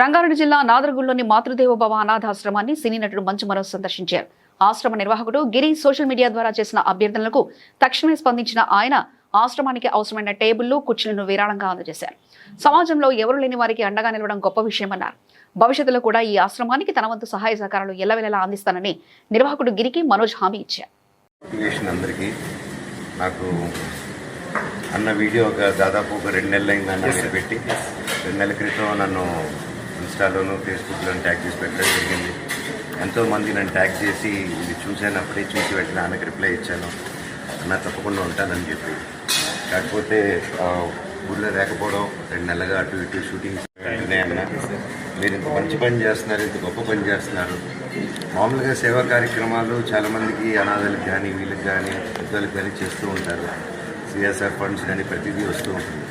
రంగారెడ్డి జిల్లా నాదరగుల్లోని మాతృదేవోభవ అనాథాశ్రమాన్ని సినీ నటుడు మంచు మనోజ్ సందర్శించారు. ఆశ్రమ నిర్వాహకుడు గిరి సోషల్ మీడియా ద్వారా చేసిన అభ్యర్థనలకు తక్షణమే స్పందించిన ఆయన ఆశ్రమానికి అవసరమైన టేబుళ్లు, కుర్చీలను విరాళంగా అందజేశారు. సమాజంలో ఎవరు లేని వారికి అండగా నిలవడం గొప్ప విషయమన్నారు. భవిష్యత్తులో కూడా ఈ ఆశ్రమానికి తన వంతు సహాయ సహకారాలు ఎల్లవెల్లలా అందిస్తానని నిర్వాహకుడు గిరికి మనోజ్ హామీ ఇచ్చారు. అన్న వీడియో దాదాపు ఒక 2 నెలలైందని పెట్టి 2 నెలల క్రితం నన్ను ఇన్స్టాలోను ఫేస్బుక్లోను ట్యాగ్ చేసి పెట్టడం జరిగింది. ఎంతోమంది నన్ను ట్యాగ్ చేసి ఇది చూశాను, అప్పుడే చూసి వెంటనే అన్నకి రిప్లై ఇచ్చాను, అన్న తప్పకుండా ఉంటానని చెప్పి. కాకపోతే ఊళ్ళో లేకపోవడం 2 నెలలుగా అటు ఇటు షూటింగ్స్ వెంటనే అన్న మీరు ఇంత మంచి పని చేస్తున్నారు, ఇంత గొప్ప పని చేస్తున్నారు. మామూలుగా సేవా కార్యక్రమాలు చాలామందికి అనాథలకు కానీ వీళ్ళకి కానీ పెద్దలకు కానీ చేస్తూ ఉంటారు. సిఎస్ఆర్ ఫండ్స్ కానీ ప్రతిదీ వస్తూ ఉంటుంది.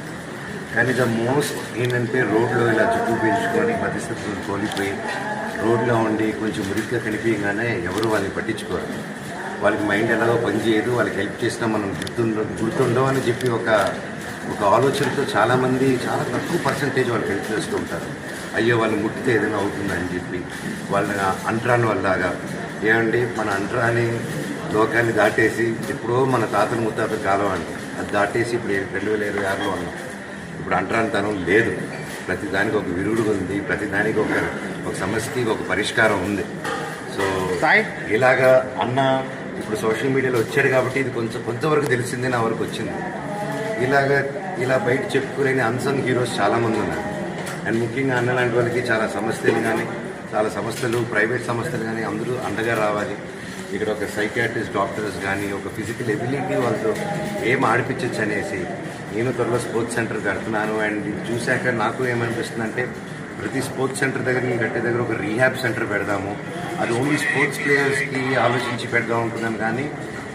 కానీ ద మోస్ట్ ఏంటంటే రోడ్లో ఇలా చుట్టూ పెంచుకొని పరిస్థితులు కోల్పోయి రోడ్లో ఉండి కొంచెం మురిగ్గా కనిపించగానే ఎవరు వాళ్ళని పట్టించుకోరు. వాళ్ళకి మైండ్ ఎలాగో పనిచేయదు, వాళ్ళకి హెల్ప్ చేసినా మనం గుర్తుండవు అని చెప్పి ఒక ఆలోచనతో చాలామంది చాలా తక్కువ పర్సంటేజ్ వాళ్ళకి హెల్ప్ చేస్తూ ఉంటారు. అయ్యో వాళ్ళు ముట్టితే ఏదైనా అవుతుందని చెప్పి వాళ్ళని అంటరాని వాళ్ళలాగా ఏమండి మన అంటరాని లోకాన్ని దాటేసి ఎప్పుడో మన తాతల ముత్తాతల కాలం అండి అది దాటేసి ఇప్పుడు 2026లో ఉన్నాం. ఇప్పుడు అంటరానితనం లేదు, ప్రతిదానికి ఒక విరుగుడు ఉంది, ప్రతిదానికి ఒక సమస్యకి ఒక పరిష్కారం ఉంది. సో ఇలాగా అన్న ఇప్పుడు సోషల్ మీడియాలో వచ్చాడు కాబట్టి ఇది కొంతవరకు తెలిసిందే, నా వరకు వచ్చింది. ఇలా బయట చెప్పుకోలేని అన్సంగ్ హీరోస్ చాలామంది ఉన్నారు. అండ్ ముఖ్యంగా అన్న లాంటి వాళ్ళకి చాలా సంస్థలు ప్రైవేట్ సంస్థలు కానీ అందరూ అండగా రావాలి. ఇక్కడ ఒక సైకియాట్రిస్ట్ డాక్టర్స్ కానీ ఒక ఫిజికల్ ఎబిలిటీ వాళ్ళతో ఏం ఆడిపించచ్చు అనేసి నేను త్వరలో స్పోర్ట్స్ సెంటర్ కడుతున్నాను. అండ్ ఇది చూశాక నాకు ఏమనిపిస్తుందంటే ప్రతి స్పోర్ట్స్ సెంటర్ దగ్గర నేను కట్టే దగ్గర ఒక రీహాబ్ సెంటర్ పెడదాము. అది ఓన్లీ స్పోర్ట్స్ ప్లేయర్స్కి ఆలోచించి పెడదాం అనుకున్నాను. కానీ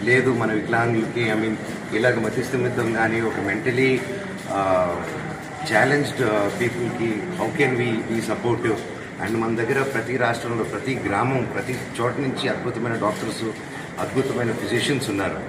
లేదు, మన వికలాంగులకి ఇలాగ మతిస్థిమితం కానీ ఒక మెంటలీ ఛాలెంజ్డ్ పీపుల్కి how can we supportive. And మన దగ్గర ప్రతి రాష్ట్రంలో ప్రతి గ్రామం ప్రతి చోట నుంచి అద్భుతమైన డాక్టర్స్, అద్భుతమైన ఫిజిషియన్స్ ఉన్నారు.